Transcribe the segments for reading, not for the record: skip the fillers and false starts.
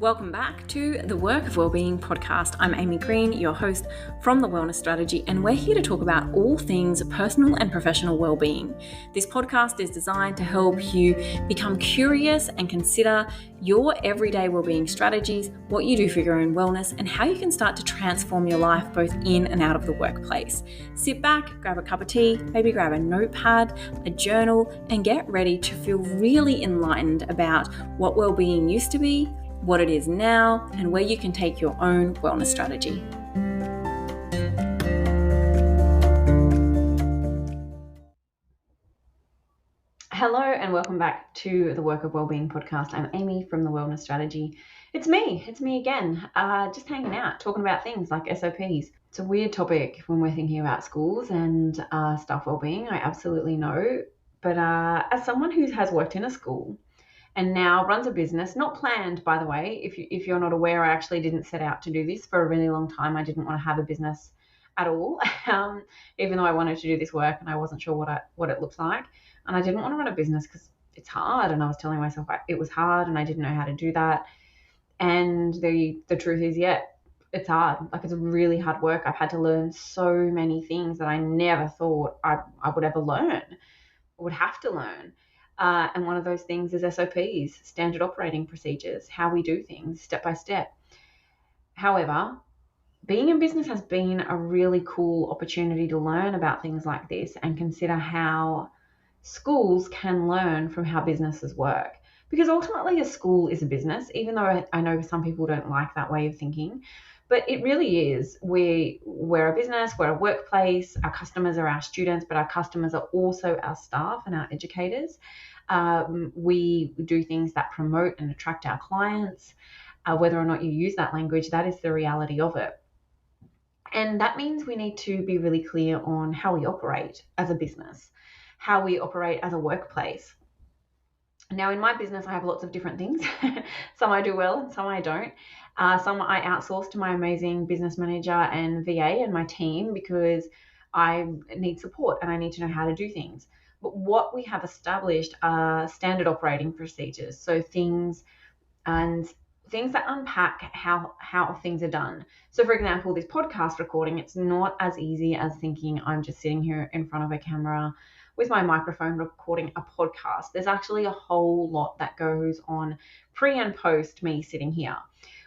Welcome back to the Work of Wellbeing podcast. I'm Amy Green, your host from The Wellness Strategy, and we're here to talk about all things personal and professional wellbeing. This podcast is designed to help you become curious and consider your everyday wellbeing strategies, what you do for your own wellness, and how you can start to transform your life both in and out of the workplace. Sit back, grab a cup of tea, maybe grab a notepad, a journal, and get ready to feel really enlightened about what wellbeing used to be, what it is now, and where you can take your own wellness strategy. Hello and welcome back to the Work of Wellbeing podcast. I'm Amy from The Wellness Strategy. It's me again, just hanging out, talking about things like SOPs. It's a weird topic when we're thinking about schools and staff wellbeing, I absolutely know. But as someone who has worked in a school and now runs a business, not planned, by the way. If you're not aware, I actually didn't set out to do this for a really long time. I didn't want to have a business at all, even though I wanted to do this work and I wasn't sure what it looked like. And I didn't want to run a business because it's hard. And I was telling myself it was hard and I didn't know how to do that. And the truth is, it's hard. Like, it's really hard work. I've had to learn so many things that I never thought I would ever learn, would have to learn. And one of those things is SOPs, standard operating procedures, how we do things step by step. However, being in business has been a really cool opportunity to learn about things like this and consider how schools can learn from how businesses work. Because ultimately a school is a business, even though I know some people don't like that way of thinking. But it really is. We're a business, we're a workplace, our customers are our students, but our customers are also our staff and our educators. We do things that promote and attract our clients. Whether or not you use that language, that is the reality of it. And that means we need to be really clear on how we operate as a business, how we operate as a workplace. Now, in my business, I have lots of different things. Some I do well and some I don't. Some I outsource to my amazing business manager and VA and my team because I need support and I need to know how to do things. But what we have established are standard operating procedures. So things that unpack how things are done. So for example, this podcast recording, it's not as easy as thinking I'm just sitting here in front of a camera with my microphone recording a podcast. There's actually a whole lot that goes on pre and post me sitting here.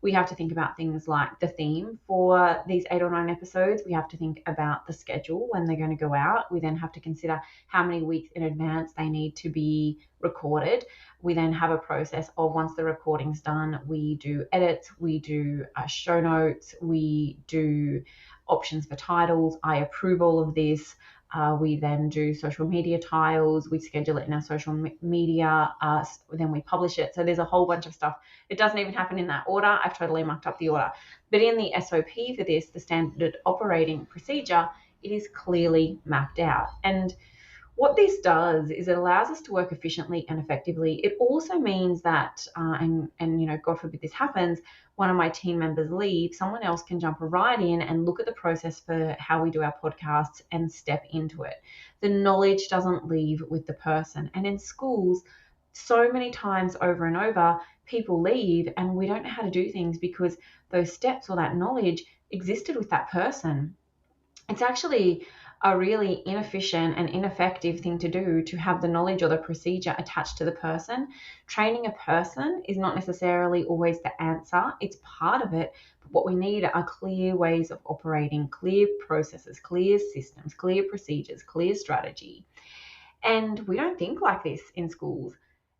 We have to think about things like the theme for these 8 or 9 episodes. We have to think about the schedule when they're going to go out. We then have to consider how many weeks in advance they need to be recorded. We then have a process of, once the recording's done, we do edits, we do show notes, we do options for titles. I approve all of this. We then do social media tiles. We schedule it in our social media. Then we publish it. So there's a whole bunch of stuff. It doesn't even happen in that order. I've totally mucked up the order. But in the SOP for this, the standard operating procedure, it is clearly mapped out. And what this does is it allows us to work efficiently and effectively. It also means that, and God forbid this happens, one of my team members leave, someone else can jump right in and look at the process for how we do our podcasts and step into it. The knowledge doesn't leave with the person. And in schools, so many times over and over, people leave and we don't know how to do things because those steps or that knowledge existed with that person. It's actually a really inefficient and ineffective thing to do, to have the knowledge or the procedure attached to the person. Training a person is not necessarily always the answer. It's part of it. But what we need are clear ways of operating, clear processes, clear systems, clear procedures, clear strategy. And we don't think like this in schools.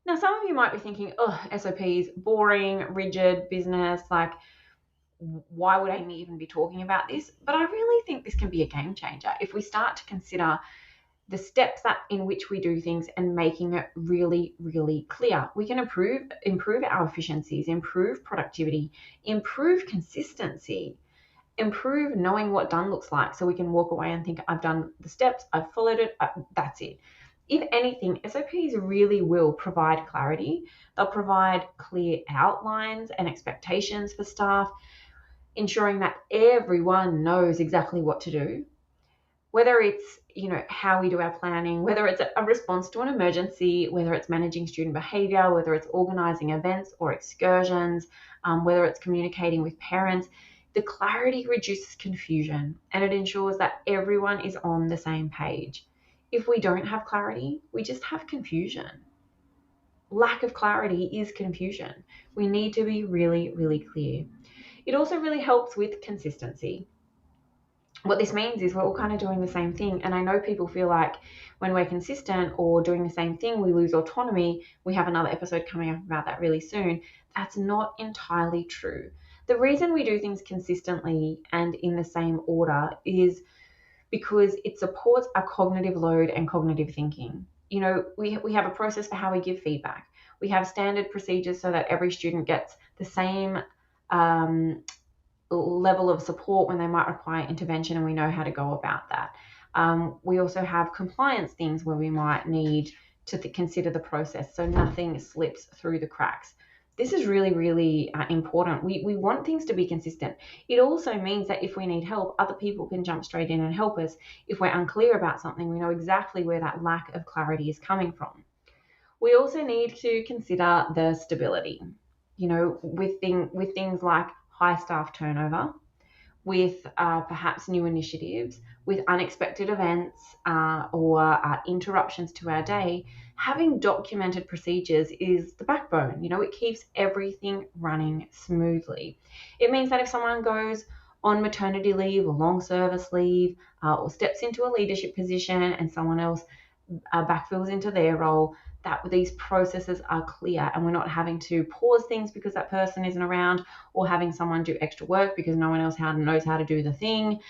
Now, some of you might be thinking, SOPs, boring, rigid business, like, why would Amy even be talking about this? But I really think this can be a game changer if we start to consider the steps in which we do things and making it really, really clear. We can improve our efficiencies, improve productivity, improve consistency, improve knowing what done looks like, so we can walk away and think, I've done the steps, I've followed it, that's it. If anything, SOPs really will provide clarity. They'll provide clear outlines and expectations for staff, ensuring that everyone knows exactly what to do. Whether it's, how we do our planning, whether it's a response to an emergency, whether it's managing student behavior, whether it's organizing events or excursions, whether it's communicating with parents, the clarity reduces confusion and it ensures that everyone is on the same page. If we don't have clarity, we just have confusion. Lack of clarity is confusion. We need to be really, really clear. It also really helps with consistency. What this means is we're all kind of doing the same thing. And I know people feel like when we're consistent or doing the same thing, we lose autonomy. We have another episode coming up about that really soon. That's not entirely true. The reason we do things consistently and in the same order is because it supports our cognitive load and cognitive thinking. We have a process for how we give feedback. We have standard procedures so that every student gets the same level of support when they might require intervention, and we know how to go about that. We also have compliance things where we might need to consider the process so nothing slips through the cracks. This is really, really important. We want things to be consistent. It also means that if we need help, other people can jump straight in and help us. If we're unclear about something, we know exactly where that lack of clarity is coming from. We also need to consider the stability, with things like high staff turnover, with perhaps new initiatives, with unexpected events or interruptions to our day. Having documented procedures is the backbone. It keeps everything running smoothly. It means that if someone goes on maternity leave or long service leave or steps into a leadership position and someone else backfills into their role, that these processes are clear and we're not having to pause things because that person isn't around or having someone do extra work because no one else knows how to do the thing.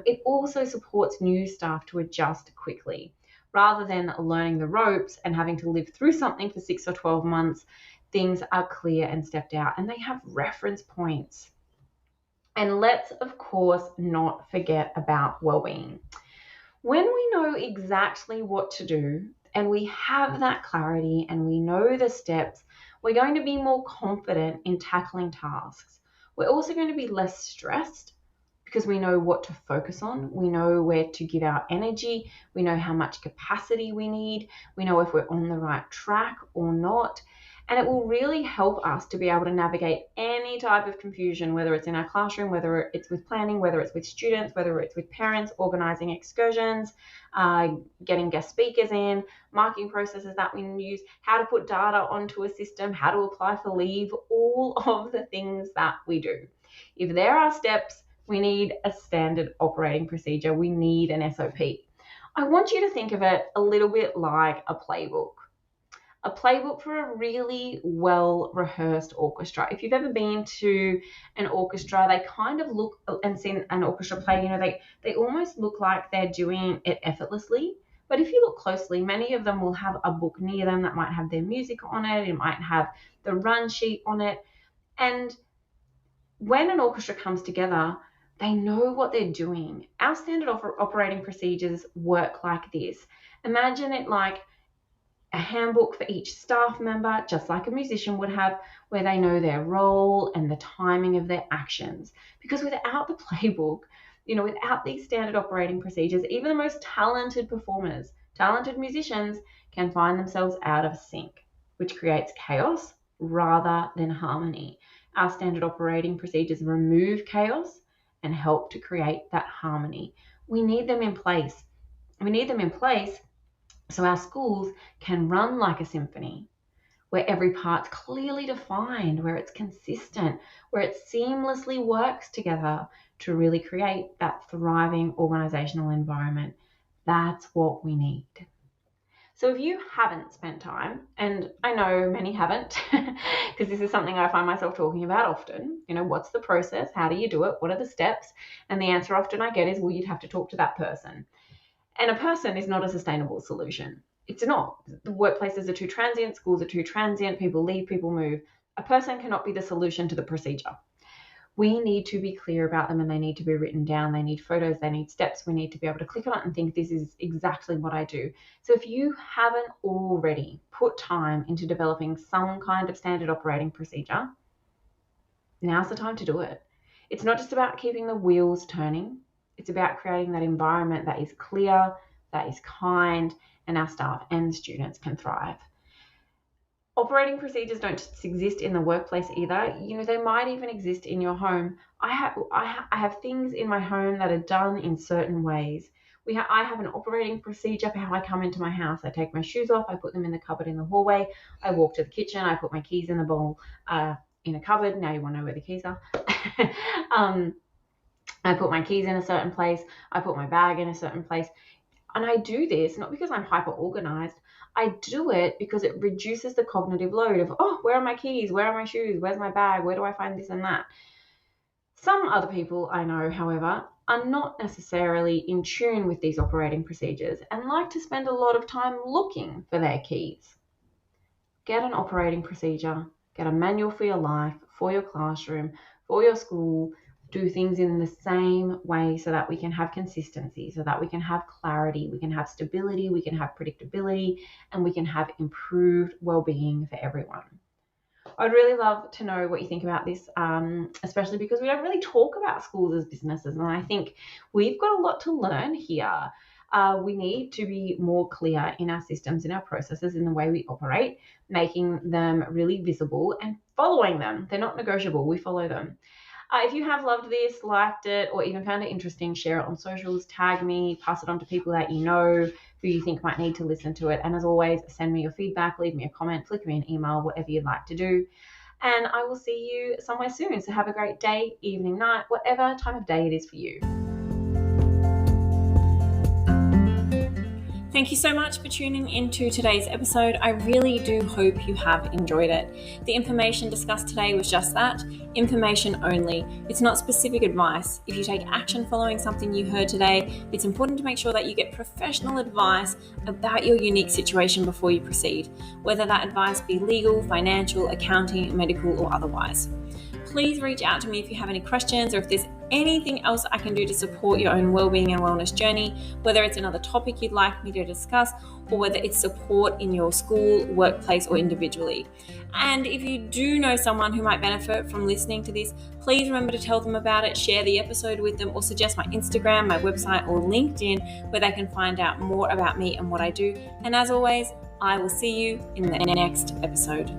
It also supports new staff to adjust quickly. Rather than learning the ropes and having to live through something for 6 or 12 months, things are clear and stepped out and they have reference points. And let's, of course, not forget about well-being. When we know exactly what to do and we have that clarity and we know the steps, we're going to be more confident in tackling tasks. We're also going to be less stressed because we know what to focus on. We know where to give our energy. We know how much capacity we need. We know if we're on the right track or not. And it will really help us to be able to navigate any type of confusion, whether it's in our classroom, whether it's with planning, whether it's with students, whether it's with parents, organizing excursions, getting guest speakers in, marking processes that we use, how to put data onto a system, how to apply for leave, all of the things that we do. If there are steps, we need a standard operating procedure. We need an SOP. I want you to think of it a little bit like a playbook. A playbook for a really well-rehearsed orchestra. If you've ever been to an orchestra, they kind of look, and seen an orchestra play, they almost look like they're doing it effortlessly. But if you look closely, many of them will have a book near them that might have their music on it. It might have the run sheet on it. And when an orchestra comes together, they know what they're doing. Our standard operating procedures work like this. Imagine it like a handbook for each staff member, just like a musician would have, where they know their role and the timing of their actions. Because without the playbook, without these standard operating procedures, even the most talented performers, talented musicians can find themselves out of sync, which creates chaos rather than harmony. Our standard operating procedures remove chaos and help to create that harmony. We need them in place. So our schools can run like a symphony, where every part's clearly defined, where it's consistent, where it seamlessly works together to really create that thriving organizational environment. That's what we need. So if you haven't spent time, and I know many haven't, because this is something I find myself talking about often, what's the process? How do you do it? What are the steps? And the answer often I get is, well, you'd have to talk to that person. And a person is not a sustainable solution. It's not. The workplaces are too transient, schools are too transient, people leave, people move. A person cannot be the solution to the procedure. We need to be clear about them and they need to be written down. They need photos, they need steps. We need to be able to click on it and think, this is exactly what I do. So if you haven't already put time into developing some kind of standard operating procedure, now's the time to do it. It's not just about keeping the wheels turning. It's about creating that environment that is clear, that is kind, and our staff and students can thrive. Operating procedures don't just exist in the workplace either. They might even exist in your home. I have things in my home that are done in certain ways. I have an operating procedure for how I come into my house. I take my shoes off, I put them in the cupboard in the hallway, I walk to the kitchen, I put my keys in the bowl in a cupboard. Now you want to know where the keys are. I put my keys in a certain place, I put my bag in a certain place. And I do this not because I'm hyper organized. I do it because it reduces the cognitive load of, oh, where are my keys? Where are my shoes? Where's my bag? Where do I find this and that? Some other people I know, however, are not necessarily in tune with these operating procedures and like to spend a lot of time looking for their keys. Get an operating procedure, get a manual for your life, for your classroom, for your school. Do things in the same way so that we can have consistency, so that we can have clarity, we can have stability, we can have predictability, and we can have improved well-being for everyone. I'd really love to know what you think about this, especially because we don't really talk about schools as businesses, and I think we've got a lot to learn here. We need to be more clear in our systems, in our processes, in the way we operate, making them really visible and following them. They're not negotiable. We follow them. If you have loved this, liked it, or even found it interesting, share it on socials, tag me, pass it on to people that you know who you think might need to listen to it. And as always, send me your feedback, leave me a comment, flick me an email, whatever you'd like to do. And I will see you somewhere soon. So have a great day, evening, night, whatever time of day it is for you. Thank you so much for tuning into today's episode. I really do hope you have enjoyed it. The information discussed today was just that, information only. It's not specific advice. If you take action following something you heard today, it's important to make sure that you get professional advice about your unique situation before you proceed, whether that advice be legal, financial, accounting, medical, or otherwise. Please reach out to me if you have any questions or if there's anything else I can do to support your own wellbeing and wellness journey, whether it's another topic you'd like me to discuss or whether it's support in your school, workplace, or individually. And if you do know someone who might benefit from listening to this, please remember to tell them about it, share the episode with them, or suggest my Instagram, my website, or LinkedIn where they can find out more about me and what I do. And as always, I will see you in the next episode.